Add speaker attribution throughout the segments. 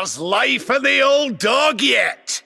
Speaker 1: How's life and the old dog yet?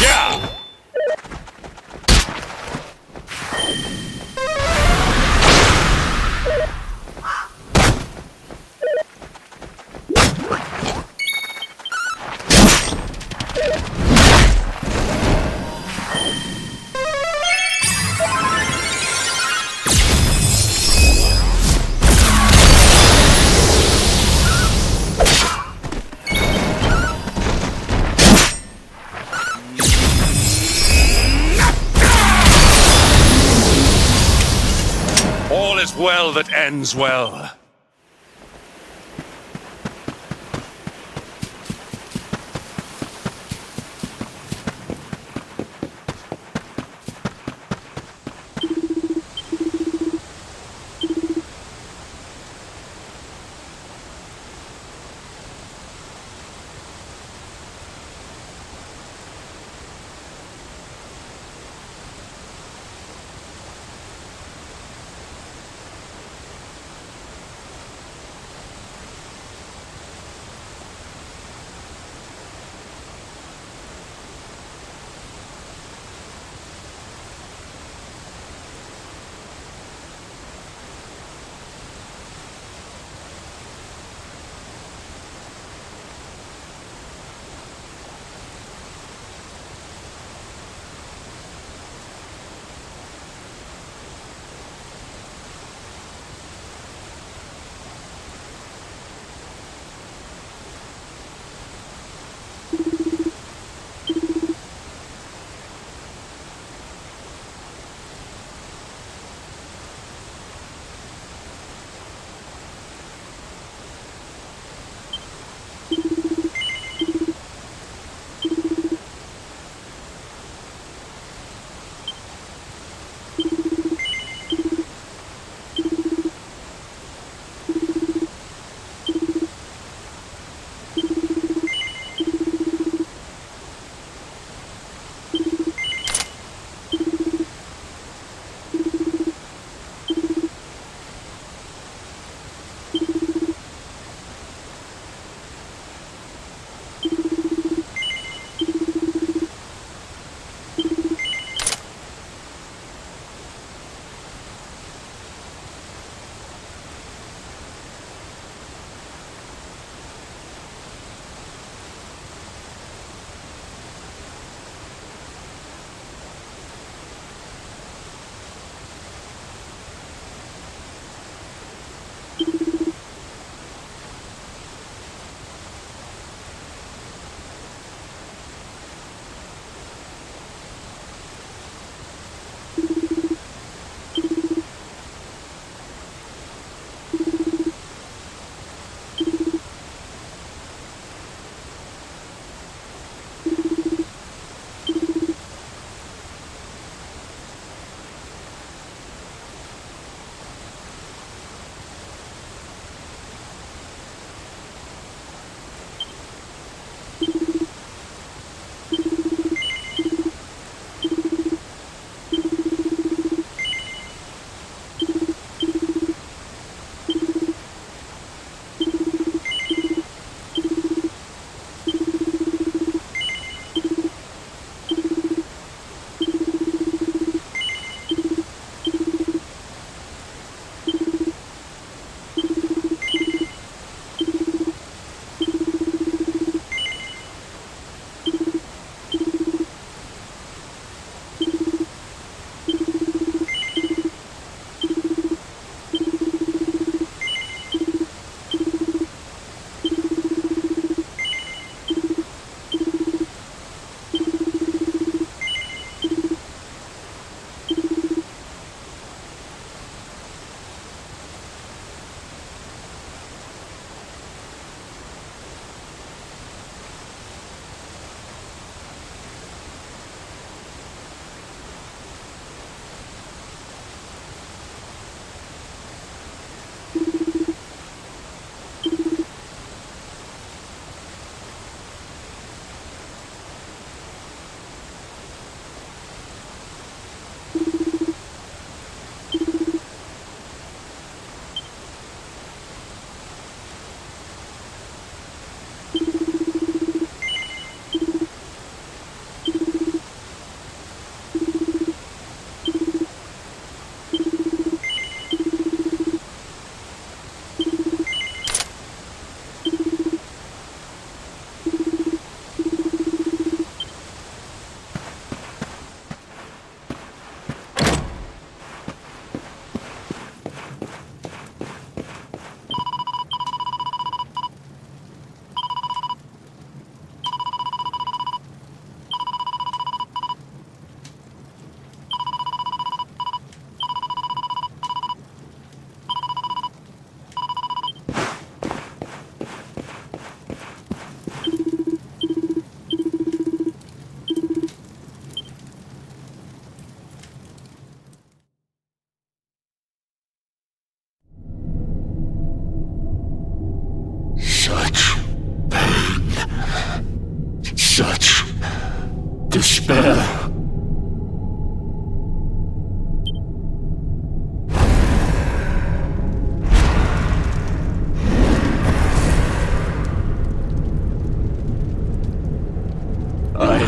Speaker 1: Yeah! All is well that ends well.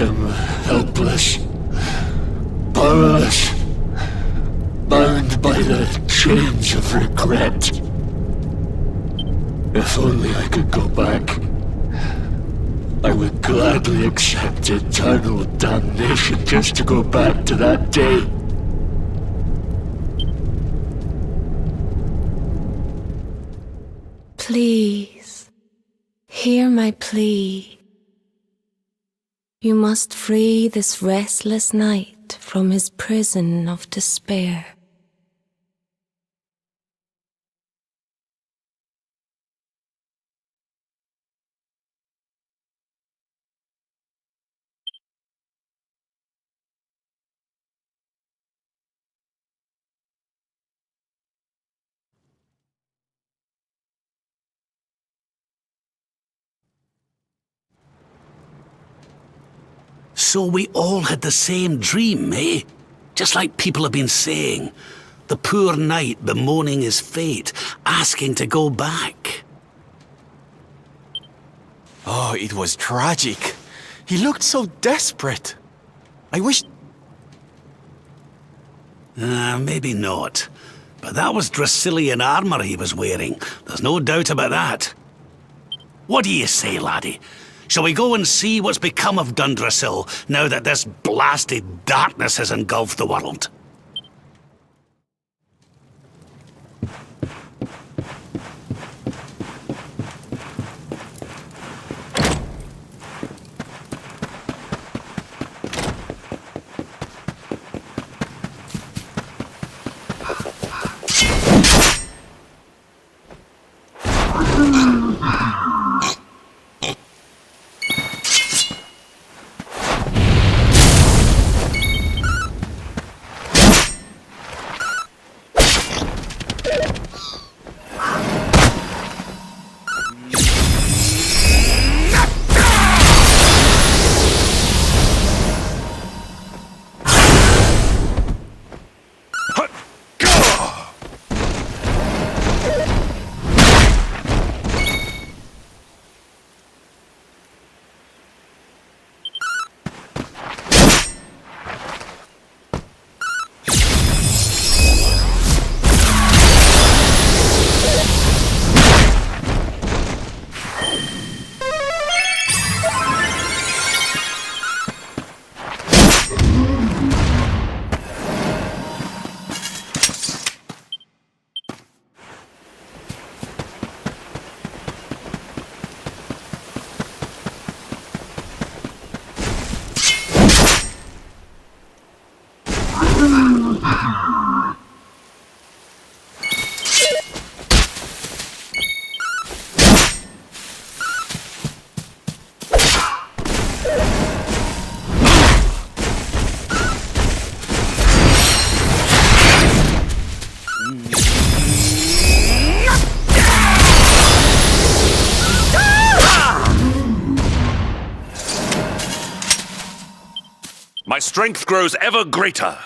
Speaker 2: am helpless, powerless, bound by the chains of regret. If only I could go back, I would gladly accept eternal damnation just to go back to that day.
Speaker 3: Please, hear my plea. You must free this restless knight from his prison of despair.
Speaker 4: So we all had the same dream, eh? Just like people have been saying. The poor knight bemoaning his fate, asking to go back.
Speaker 5: Oh, it was tragic. He looked so desperate. I wish...
Speaker 4: Maybe not. But that was Dracilian armor he was wearing. There's no doubt about that. What do you say, laddie? Shall we go and see what's become of Dundrasil now that this blasted darkness has engulfed the world?
Speaker 1: My strength grows ever greater.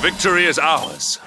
Speaker 1: Victory is ours.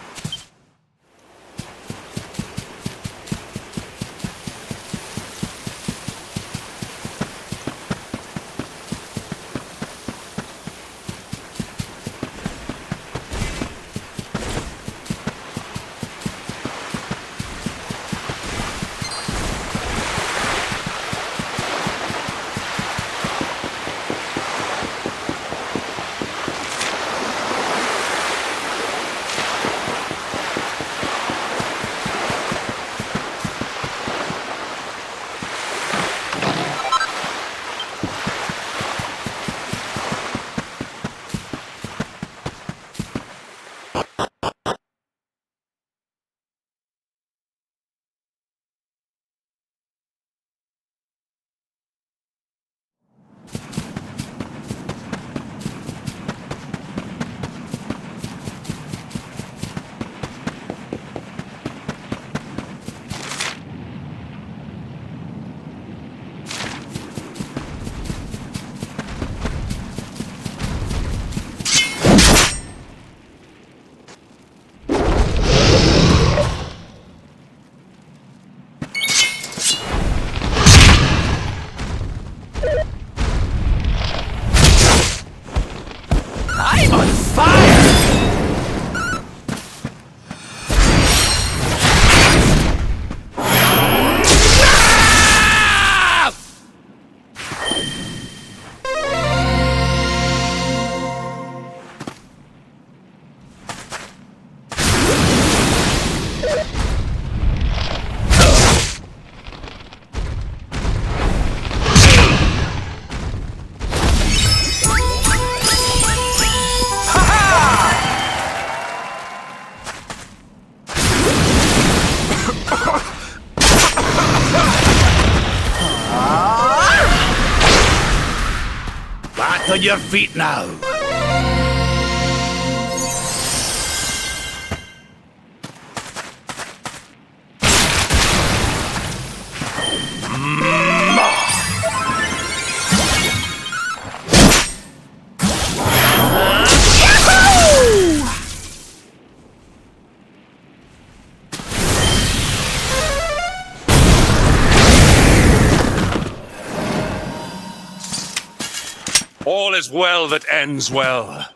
Speaker 4: on your feet now.
Speaker 1: All is well that ends well.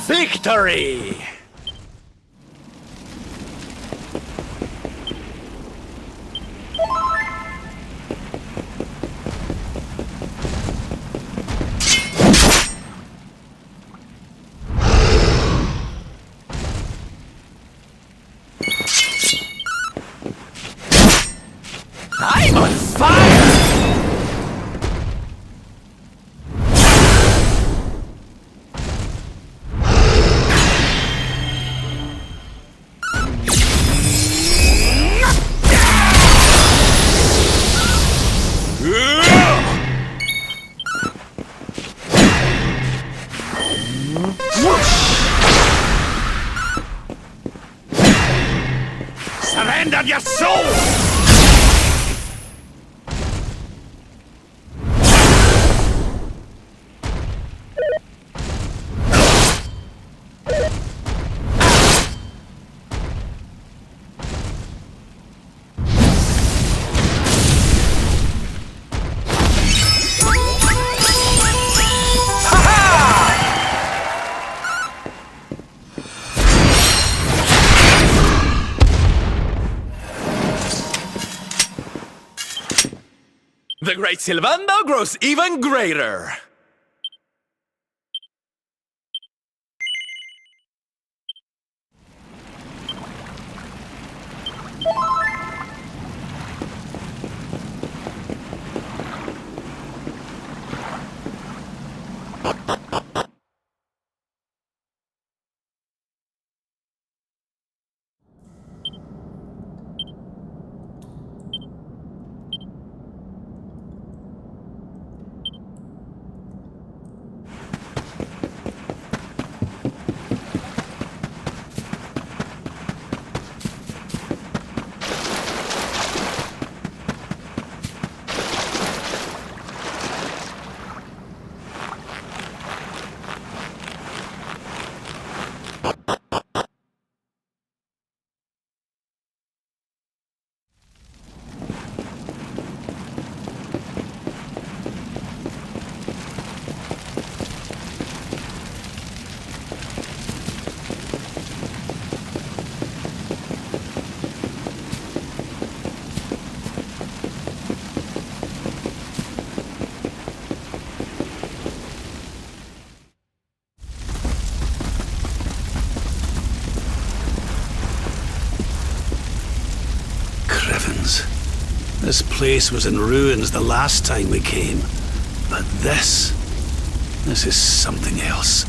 Speaker 5: Victory! The great Sylvando grows even greater!
Speaker 4: Crivens. This place was in ruins the last time we came. But this is something else.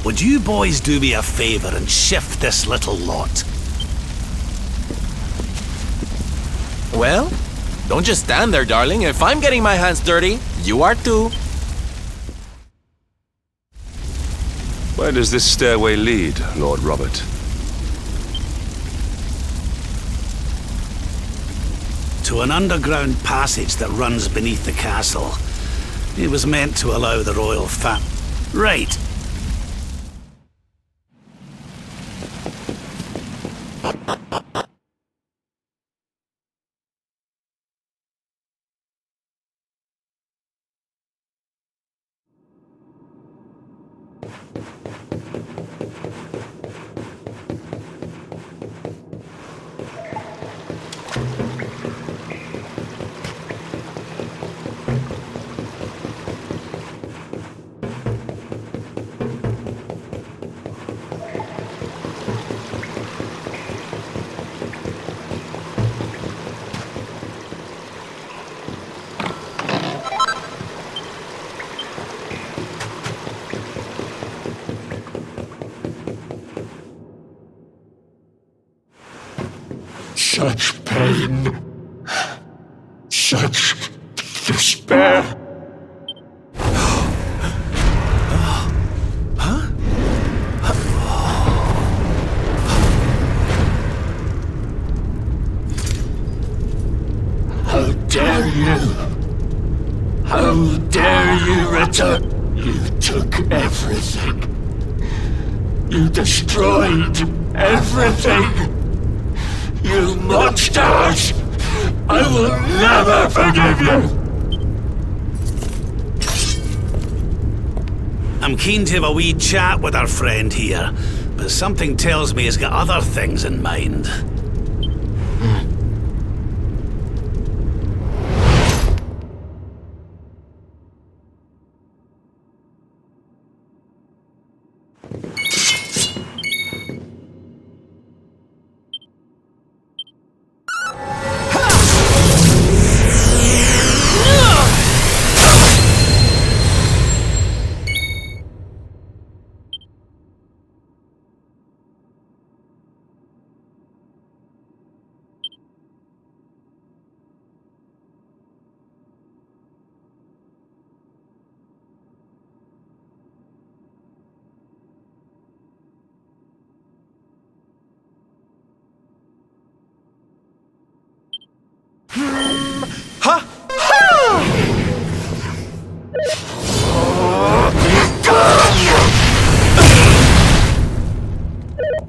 Speaker 4: Would you boys do me a favor and shift this little lot?
Speaker 5: Well, don't just stand there, darling. If I'm getting my hands dirty, you are too.
Speaker 1: Where does this stairway lead, Lord Robert?
Speaker 4: To an underground passage that runs beneath the castle. It was meant to allow the royal Right.
Speaker 2: Such pain. Such despair. How dare you? How dare you return? You took everything. You destroyed everything. You monsters! I will never forgive you!
Speaker 4: I'm keen to have a wee chat with our friend here, but something tells me he's got other things in mind.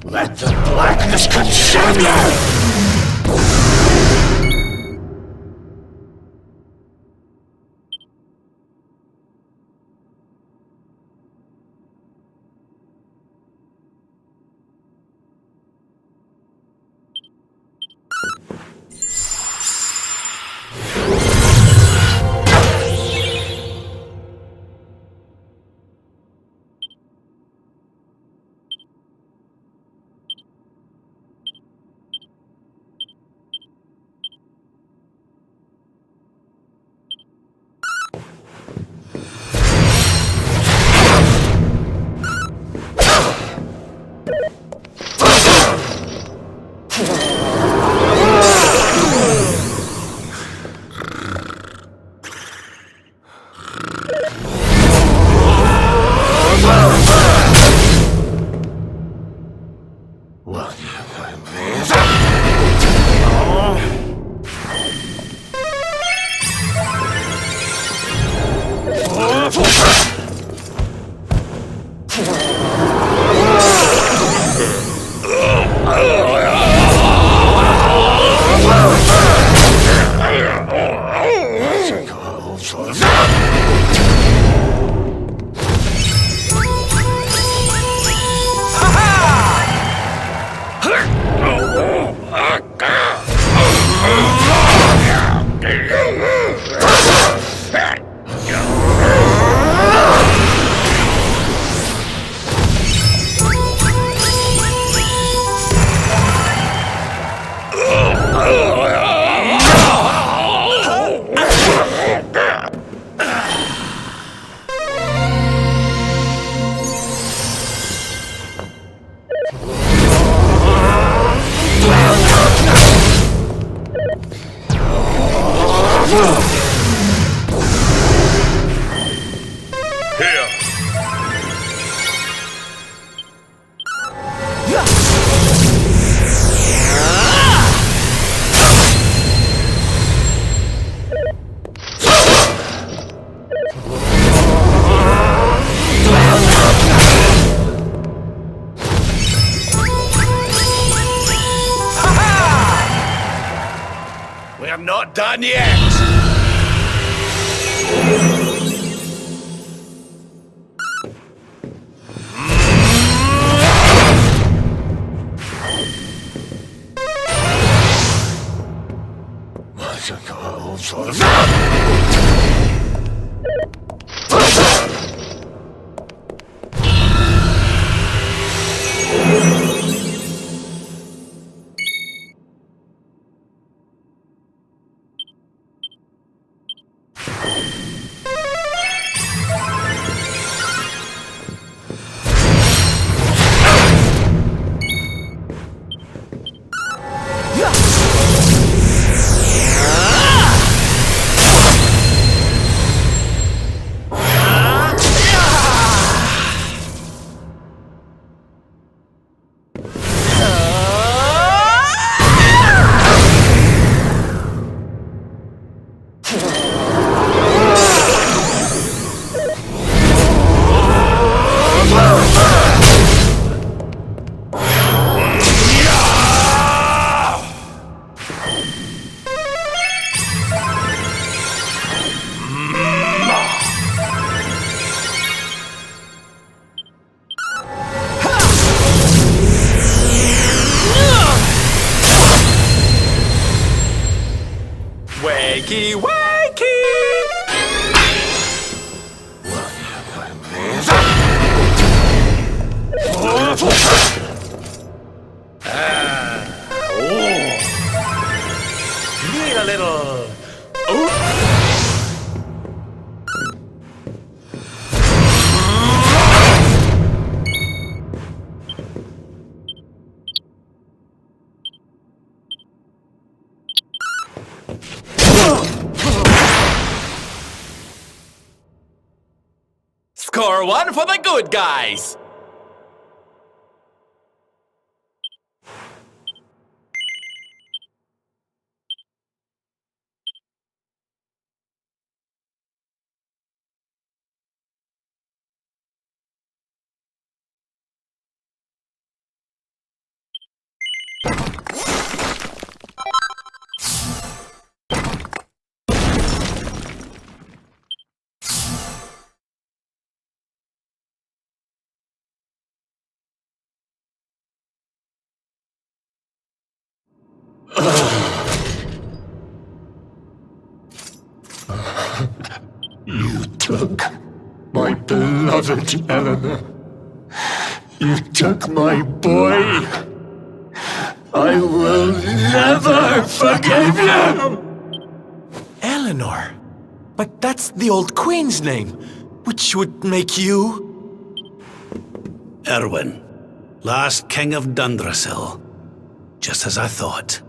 Speaker 2: Let the blackness consume you!
Speaker 1: I am not done yet!
Speaker 5: Wakey, wakey!
Speaker 1: Need a little...
Speaker 5: Score one for the good guys!
Speaker 2: You took my beloved Eleanor. You took my boy. I will never forgive you!
Speaker 5: Eleanor? But that's the old queen's name, which would make you...
Speaker 4: Erwin, last king of Dundrasil. Just as I thought.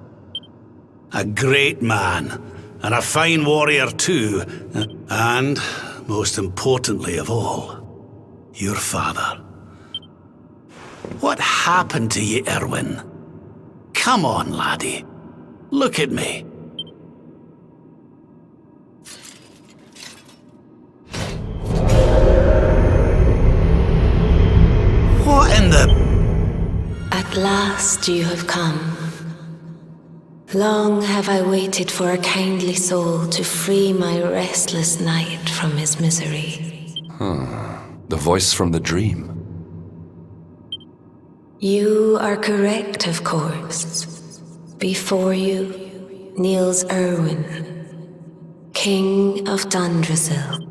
Speaker 4: A great man, and a fine warrior too, and, most importantly of all, your father. What happened to you, Erwin? Come on, laddie. Look at me. What in the...
Speaker 3: At last you have come. Long have I waited for a kindly soul to free my restless night from his misery.
Speaker 6: The voice from the dream.
Speaker 3: You are correct, of course. Before you kneels Erwin, King of Dundrasil.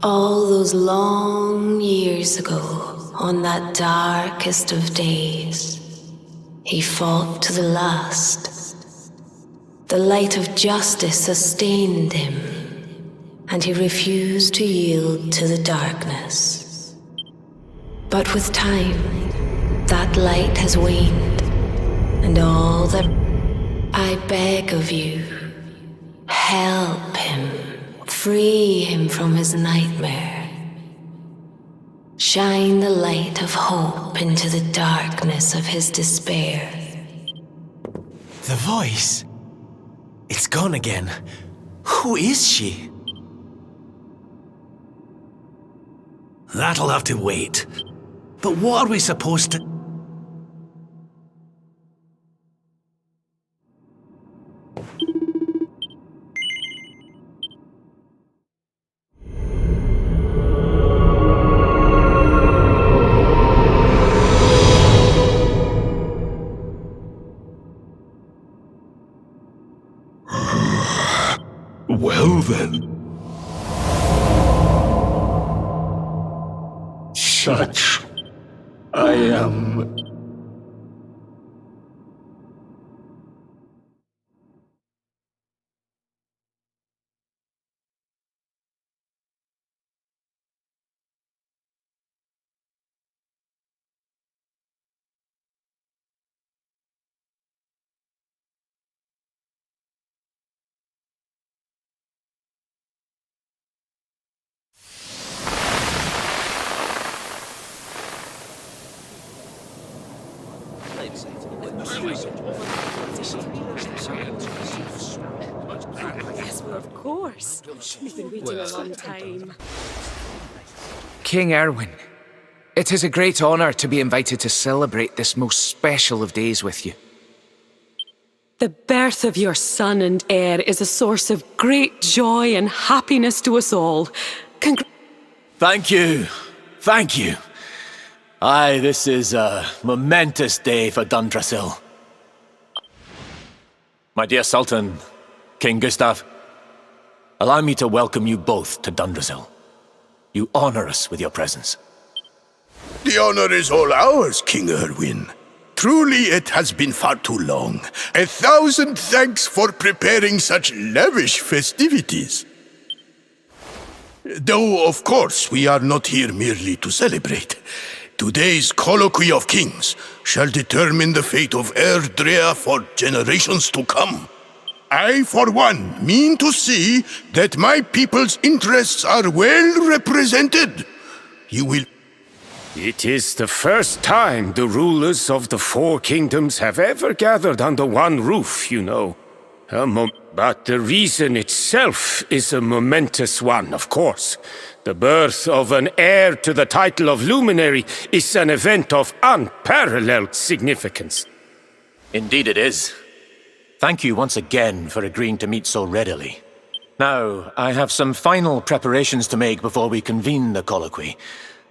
Speaker 3: All those long years ago, on that darkest of days, he fought to the last. The light of justice sustained him, and he refused to yield to the darkness. But with time, that light has waned, and all that I beg of you, help him, free him from his nightmare. Shine the light of hope into the darkness of his despair.
Speaker 5: The voice? It's gone again. Who is she?
Speaker 4: That'll have to wait. But what are we supposed to...
Speaker 2: Well then. Such I am.
Speaker 7: Yes, well, of course. We've been waiting a long time.
Speaker 8: King Erwin, it is a great honor to be invited to celebrate this most special of days with you.
Speaker 7: The birth of your son and heir is a source of great joy and happiness to us all.
Speaker 5: Thank you. Thank you. Aye, this is a momentous day for Dundrasil. My dear Sultan, King Gustav, allow me to welcome you both to Dundrasil. You honor us with your presence.
Speaker 9: The honor is all ours, King Erwin. Truly it has been far too long. 1,000 thanks for preparing such lavish festivities. Though, of course, we are not here merely to celebrate. Today's Colloquy of Kings shall determine the fate of Erdrea for generations to come. I, for one, mean to see that my people's interests are well represented. You will...
Speaker 10: It is the first time the rulers of the Four Kingdoms have ever gathered under one roof, you know. But the reason itself is a momentous one, of course. The birth of an heir to the title of Luminary is an event of unparalleled significance.
Speaker 5: Indeed it is. Thank you once again for agreeing to meet so readily. Now, I have some final preparations to make before we convene the colloquy.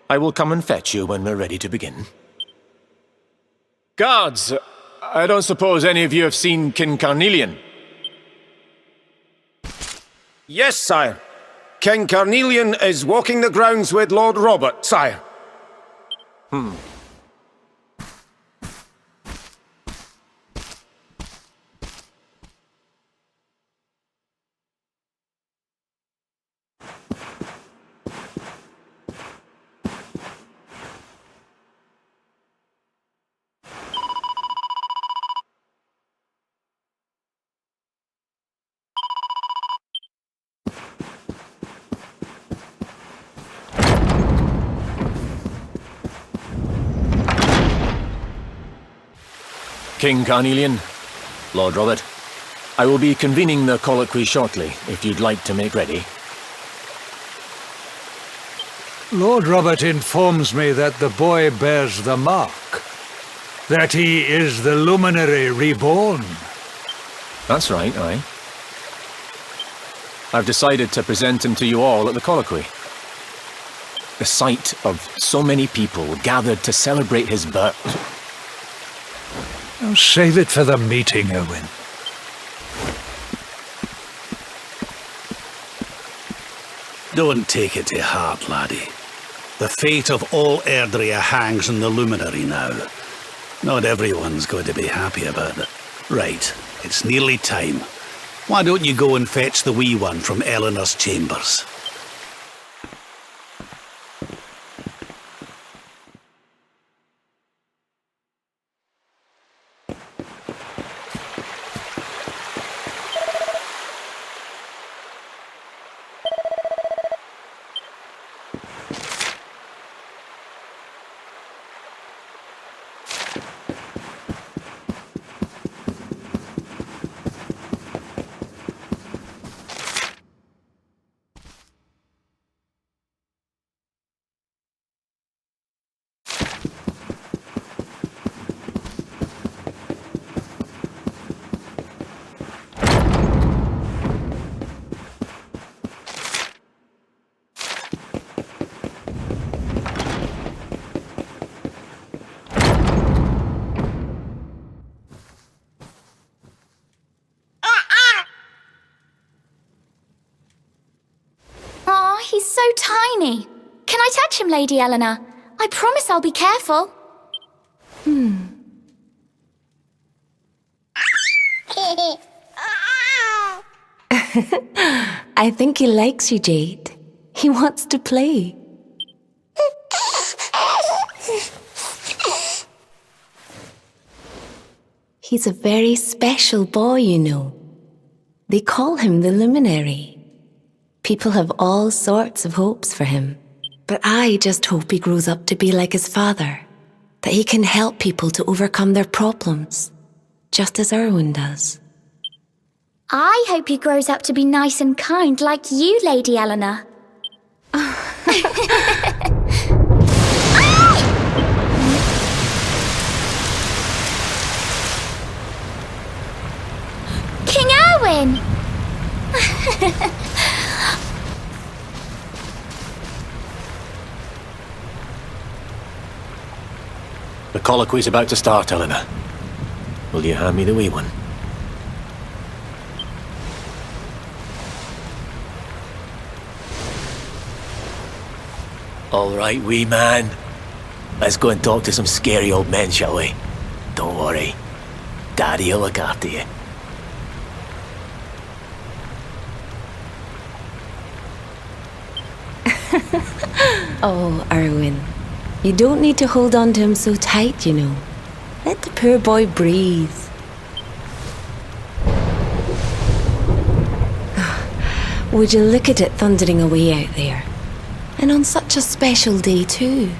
Speaker 5: I will come and fetch you when we're ready to begin. Guards, I don't suppose any of you have seen King Carnelian?
Speaker 10: Yes, sire. King Carnelian is walking the grounds with Lord Robert, sire.
Speaker 5: King Carnelian, Lord Robert, I will be convening the colloquy shortly, if you'd like to make ready.
Speaker 11: Lord Robert informs me that the boy bears the mark. That he is the Luminary reborn.
Speaker 5: That's right, aye. I've decided to present him to you all at the colloquy. The sight of so many people gathered to celebrate his birth...
Speaker 11: Now save it for the meeting, Erwin.
Speaker 4: Don't take it to heart, laddie. The fate of all Erdrea hangs in the Luminary now. Not everyone's going to be happy about it. Right, it's nearly time. Why don't you go and fetch the wee one from Eleanor's chambers?
Speaker 12: he's so tiny. Can I touch him, Lady Eleanor? I promise I'll be careful.
Speaker 3: I think he likes you, Jade. He wants to play. He's a very special boy, you know. They call him the Luminary. People have all sorts of hopes for him. But I just hope he grows up to be like his father. That he can help people to overcome their problems. Just as Erwin does.
Speaker 12: I hope he grows up to be nice and kind like you, Lady Eleanor. King Erwin!
Speaker 5: The colloquy's about to start, Eleanor. Will you hand me the wee one? All right, wee man. Let's go and talk to some scary old men, shall we? Don't worry. Daddy'll look after you.
Speaker 3: Oh, Erwin. You don't need to hold on to him so tight, you know. Let the poor boy breathe. Would you look at it thundering away out there? And on such a special day, too.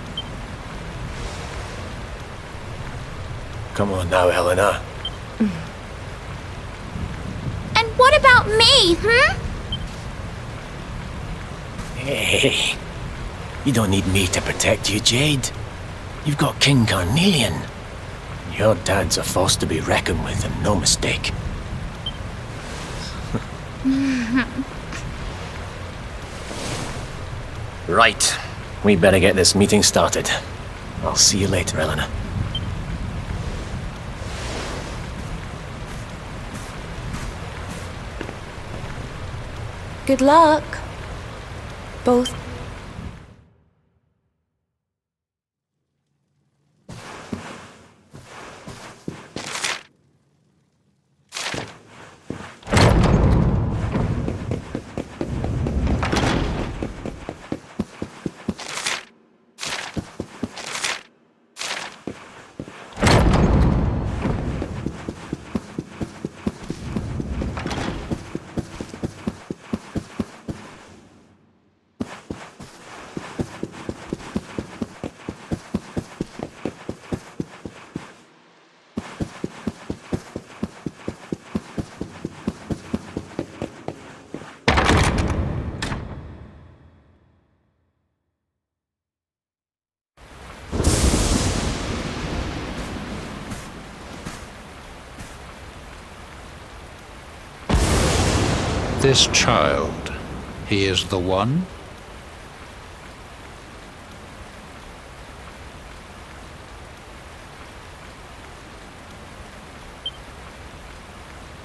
Speaker 5: Come on now, Eleanor.
Speaker 12: And what about me,
Speaker 5: Hey, you don't need me to protect you, Jade. You've got King Carnelian. Your dad's a force to be reckoned with, and no mistake. Right. We better get this meeting started. I'll see you later, Eleanor.
Speaker 3: Good luck. Both.
Speaker 11: This child, he is the one?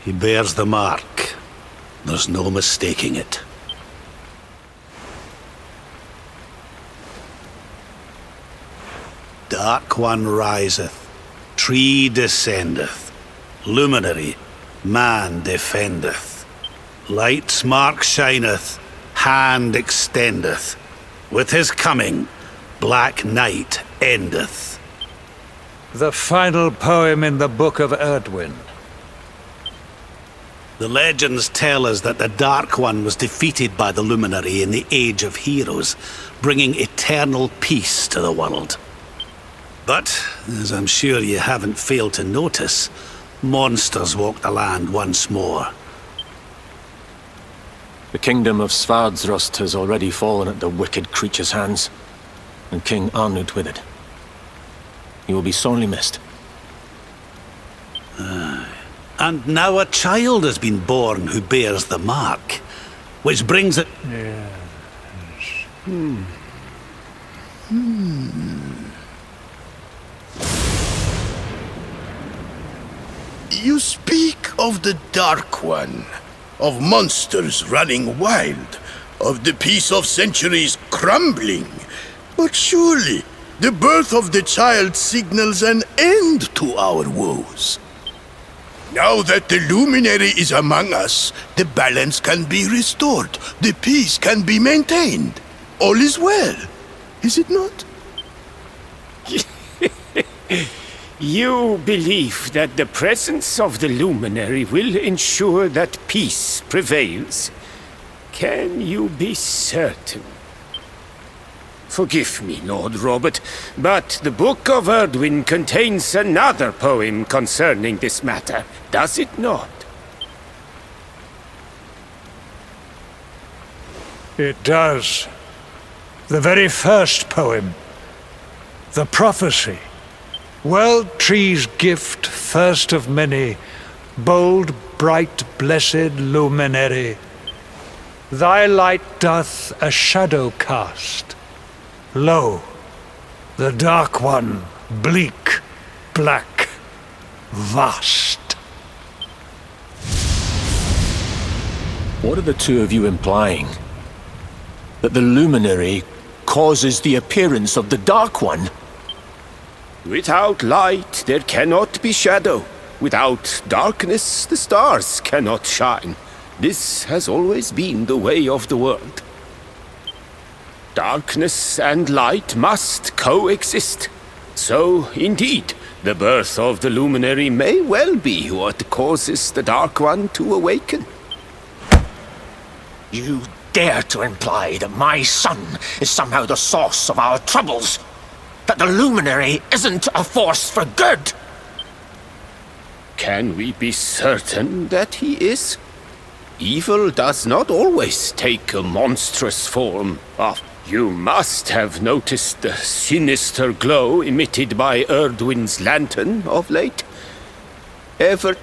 Speaker 4: He bears the mark. There's no mistaking it. Dark One riseth, tree descendeth, luminary, man defendeth. Light's mark shineth, hand extendeth. With his coming, black night endeth.
Speaker 11: The final poem in the Book of Erdwin.
Speaker 4: The legends tell us that the Dark One was defeated by the Luminary in the Age of Heroes, bringing eternal peace to the world. But, as I'm sure you haven't failed to notice, monsters walk the land once more.
Speaker 5: The kingdom of Svardsrust has already fallen at the wicked creature's hands, and King Arnund with it. He will be sorely missed.
Speaker 4: And now a child has been born who bears the mark, which brings it...
Speaker 9: You speak of the Dark One, of monsters running wild. of the peace of centuries crumbling. But surely, the birth of the child signals an end to our woes. Now that the luminary is among us, the balance can be restored, the peace can be maintained. All is well, is it not?
Speaker 10: You believe that the presence of the luminary will ensure that peace prevails? Can you be certain? Forgive me, Lord Robert, but the Book of Erdwin contains another poem concerning this matter, does it not?
Speaker 11: It does. The very first poem. The prophecy. World tree's gift, first of many, bold, bright, blessed luminary. Thy light doth a shadow cast. Lo, the Dark One, bleak, black, vast.
Speaker 5: What are the two of you implying? That the luminary causes the appearance of the Dark One?
Speaker 10: Without light, there cannot be shadow. Without darkness, the stars cannot shine. This has always been the way of the world. Darkness and light must coexist. So, indeed, the birth of the luminary may well be what causes the Dark One to awaken.
Speaker 5: You dare to imply that my son is somehow the source of our troubles? That the luminary isn't a force for good?
Speaker 10: Can we be certain that he is? Evil does not always take a monstrous form. You must have noticed the sinister glow emitted by Erdwin's lantern of late. Ever...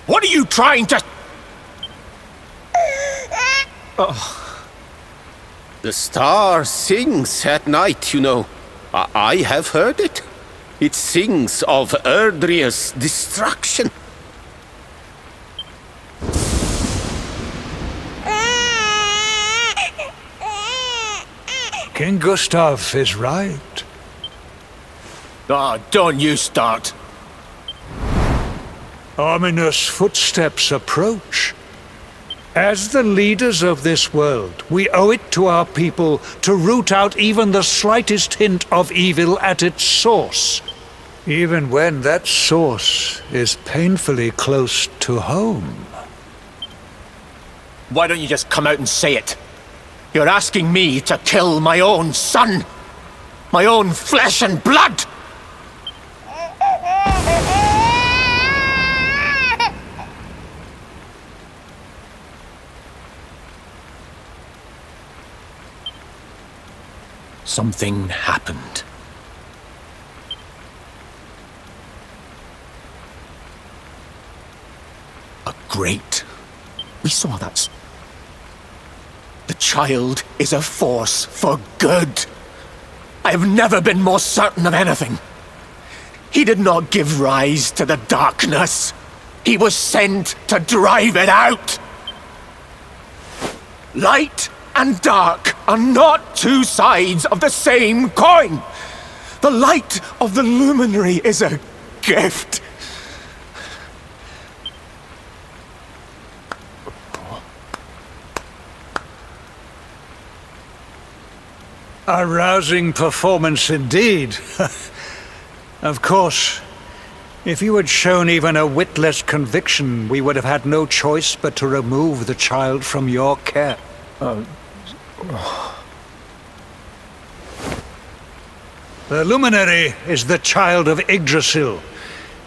Speaker 5: What are you trying to... Oh.
Speaker 10: The star sings at night, you know. I have heard it. It sings of Erdrea's destruction.
Speaker 11: King Gustav is right.
Speaker 5: Ah, don't you start.
Speaker 11: Ominous footsteps approach. As the leaders of this world, we owe it to our people to root out even the slightest hint of evil at its source, even when that source is painfully close to home.
Speaker 5: Why don't you just come out and say it? You're asking me to kill my own son! My own flesh and blood! Something happened. A great... We saw that. The child is a force for good. I have never been more certain of anything. He did not give rise to the darkness. He was sent to drive it out. Light and dark are not two sides of the same coin. The light of the luminary is a gift.
Speaker 11: A rousing performance indeed. Of course, if you had shown even a whit less conviction, we would have had no choice but to remove the child from your care. The luminary is the child of Yggdrasil.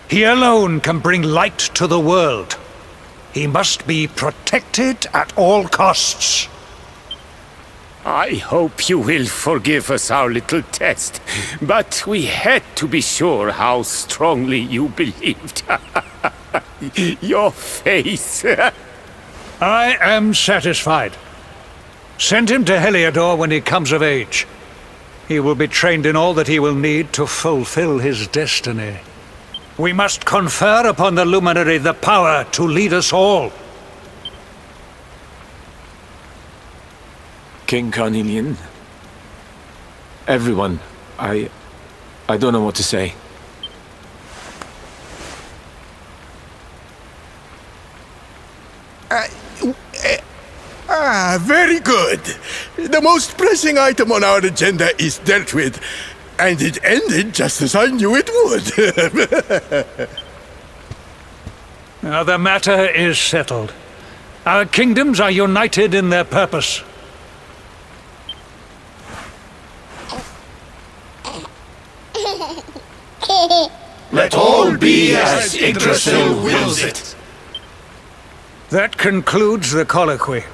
Speaker 11: He alone can bring light to the world. He must be protected at all costs.
Speaker 10: I hope you will forgive us our little test, but we had to be sure how strongly you believed. Your face.
Speaker 11: I am satisfied. Send him to Heliodor when he comes of age. He will be trained in all that he will need to fulfill his destiny. We must confer upon the luminary the power to lead us all.
Speaker 5: King Carnelian. Everyone, I don't know what to say.
Speaker 9: Very good. The most pressing item on our agenda is dealt with, and it ended just as I knew it would.
Speaker 11: Now the matter is settled. Our kingdoms are united in their purpose.
Speaker 9: Let all be as Yggdrasil wills it.
Speaker 11: That concludes the colloquy.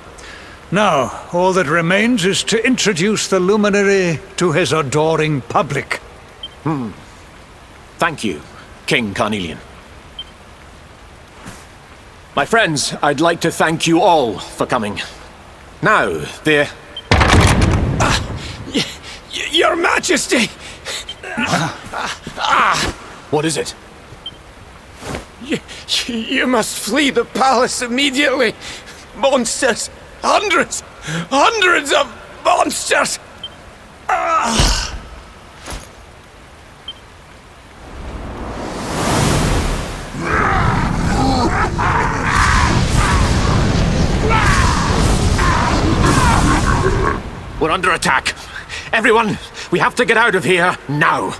Speaker 11: Now, all that remains is to introduce the luminary to his adoring public.
Speaker 5: Thank you, King Carnelian. My friends, I'd like to thank you all for coming. Now,
Speaker 10: Your Majesty!
Speaker 5: What is it?
Speaker 10: You must flee the palace immediately. Monsters! Hundreds of monsters!
Speaker 5: We're under attack. Everyone, we have to get out of here now.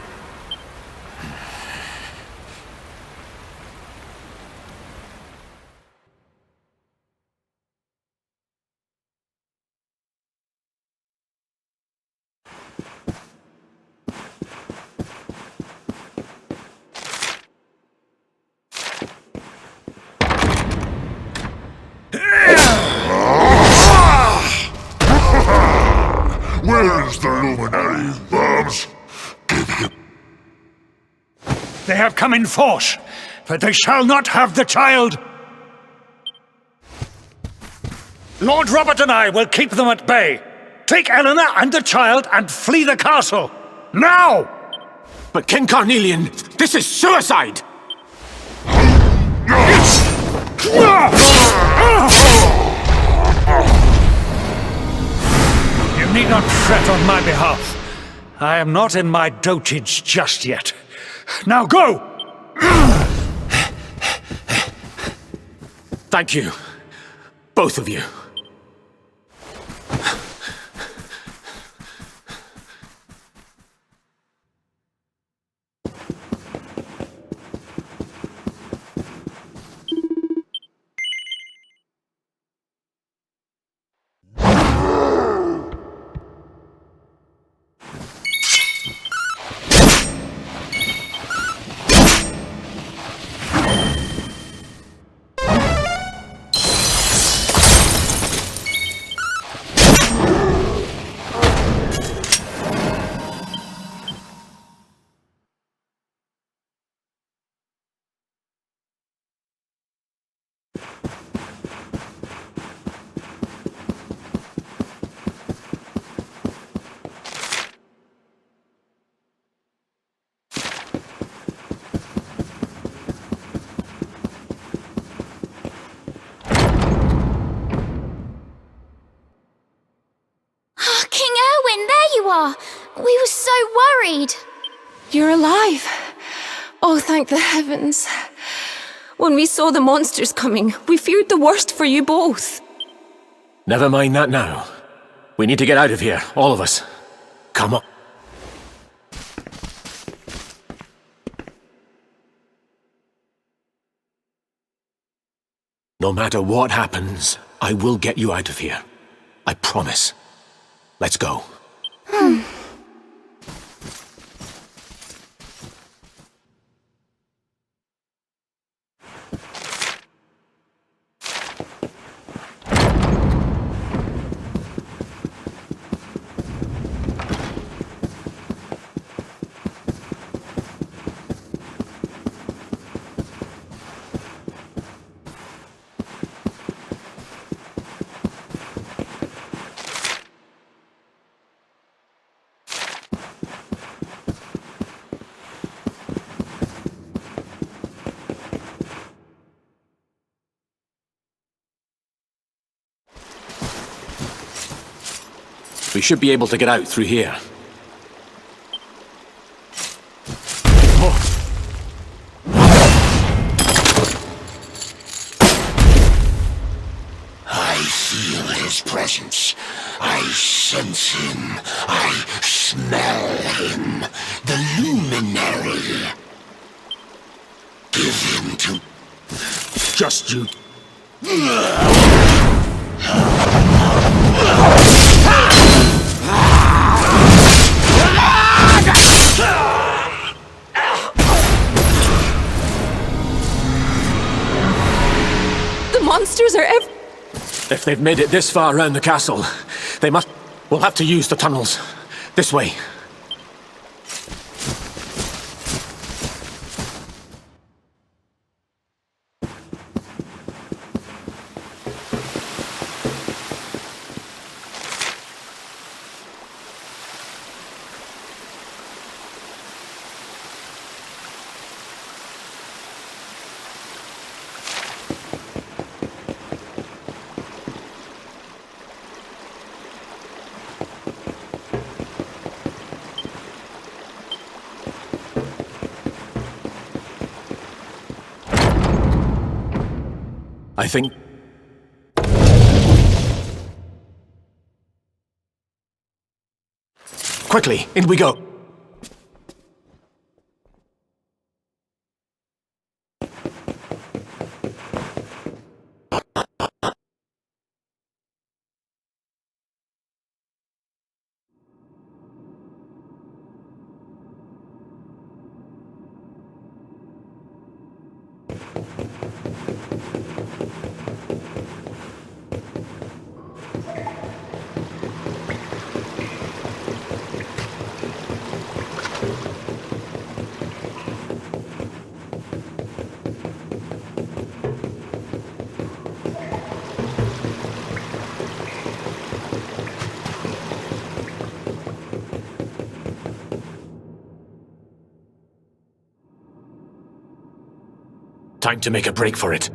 Speaker 2: Where is the luminary, Worms? Give him.
Speaker 11: They have come in force, but they shall not have the child. Lord Robert and I will keep them at bay. Take Eleanor and the child and flee the castle. Now!
Speaker 5: But King Carnelian, this is suicide!
Speaker 11: You need not fret on my behalf. I am not in my dotage just yet. Now go!
Speaker 5: Thank you. Both of you.
Speaker 12: We were so worried.
Speaker 3: You're alive. Oh, thank the heavens. When we saw the monsters coming, we feared the worst for you both.
Speaker 5: Never mind that now. We need to get out of here, all of us. Come on. No matter what happens, I will get you out of here. I promise. Let's go. We should be able to get out through here.
Speaker 2: I feel his presence. I sense him. I smell him. The luminary. Give him to... Just you.
Speaker 7: The monsters are
Speaker 5: If they've made it this far around the castle, they must... We'll have to use the tunnels. This way. I think... Quickly, in we go. Time to make a break for it.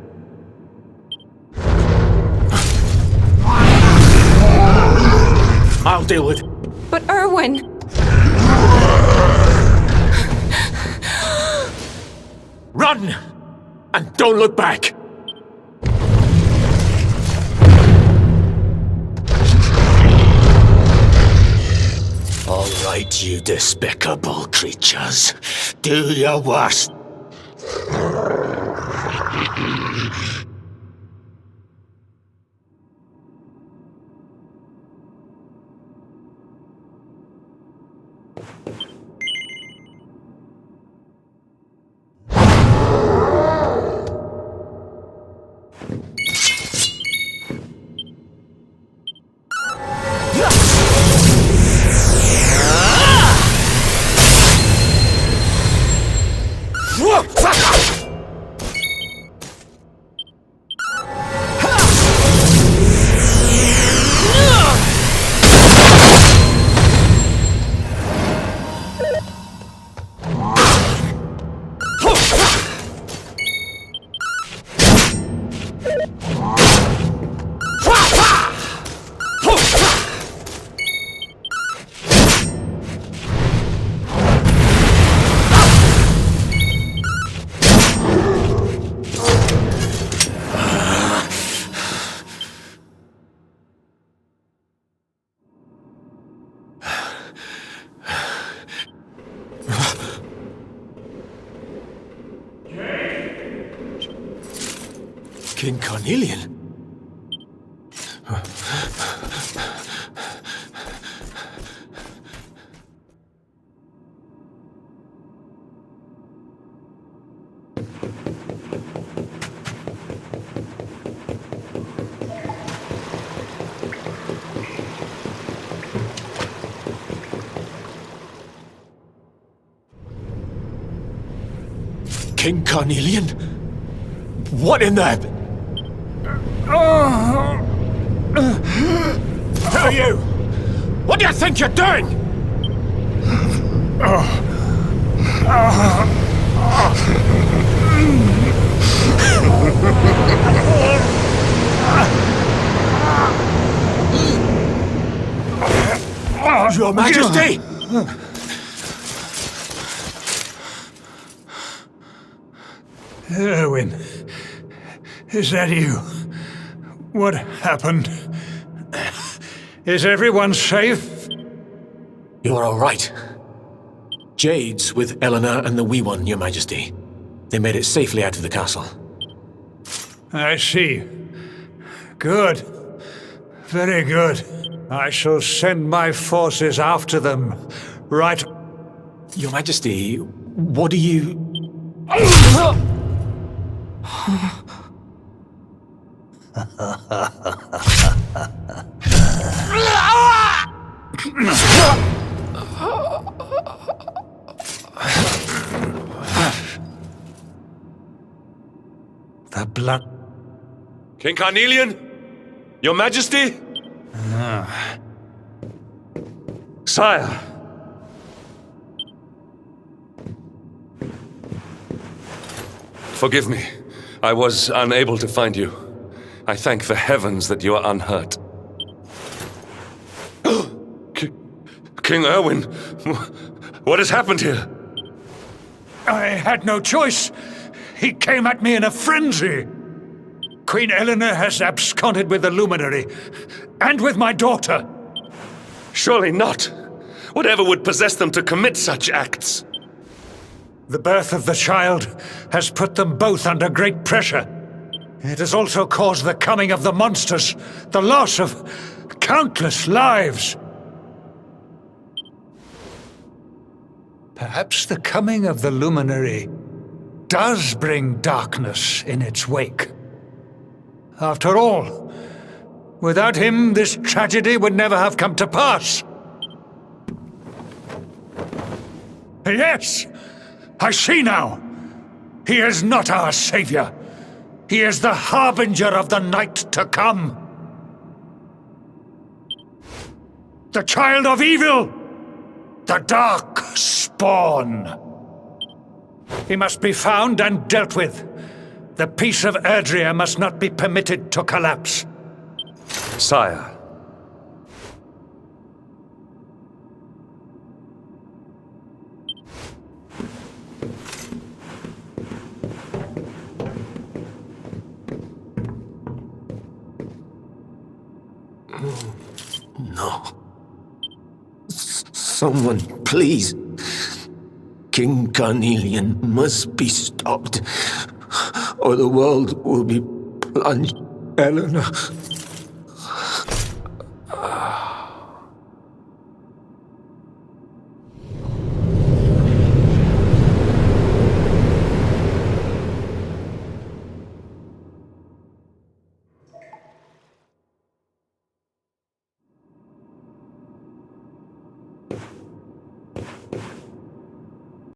Speaker 5: I'll deal with...
Speaker 7: But Erwin!
Speaker 5: Run! And don't look back!
Speaker 2: All right, you despicable creatures. Do your worst.
Speaker 5: King Carnelian? King Carnelian? What in the... Who are you? What do you think you're doing? Your Majesty!
Speaker 11: Erwin, is that you? What happened? Is everyone safe?
Speaker 5: You're all right. Jade's with Eleanor and the Wee One, Your Majesty. They made it safely out of the castle.
Speaker 11: I see. Good. Very good. I shall send my forces after them. Right.
Speaker 5: Your Majesty, what do you...
Speaker 11: The blood...
Speaker 1: King Carnelian? Your Majesty? Sire. Forgive me. I was unable to find you. I thank the heavens that you are unhurt. King Erwin, what has happened here?
Speaker 11: I had no choice. He came at me in a frenzy. Queen Eleanor has absconded with the Luminary, and with my daughter.
Speaker 1: Surely not. Whatever would possess them to commit such acts?
Speaker 11: The birth of the child has put them both under great pressure. It has also caused the coming of the monsters, the loss of countless lives. Perhaps the coming of the Luminary does bring darkness in its wake. After all, without him, this tragedy would never have come to pass. Yes! I see now! He is not our savior. He is the harbinger of the night to come. The child of evil! The dark spawn! He must be found and dealt with. The peace of Erdrea must not be permitted to collapse.
Speaker 1: Sire.
Speaker 5: No. Someone, please. King Carnelian must be stopped, or the world will be plunged. Eleanor.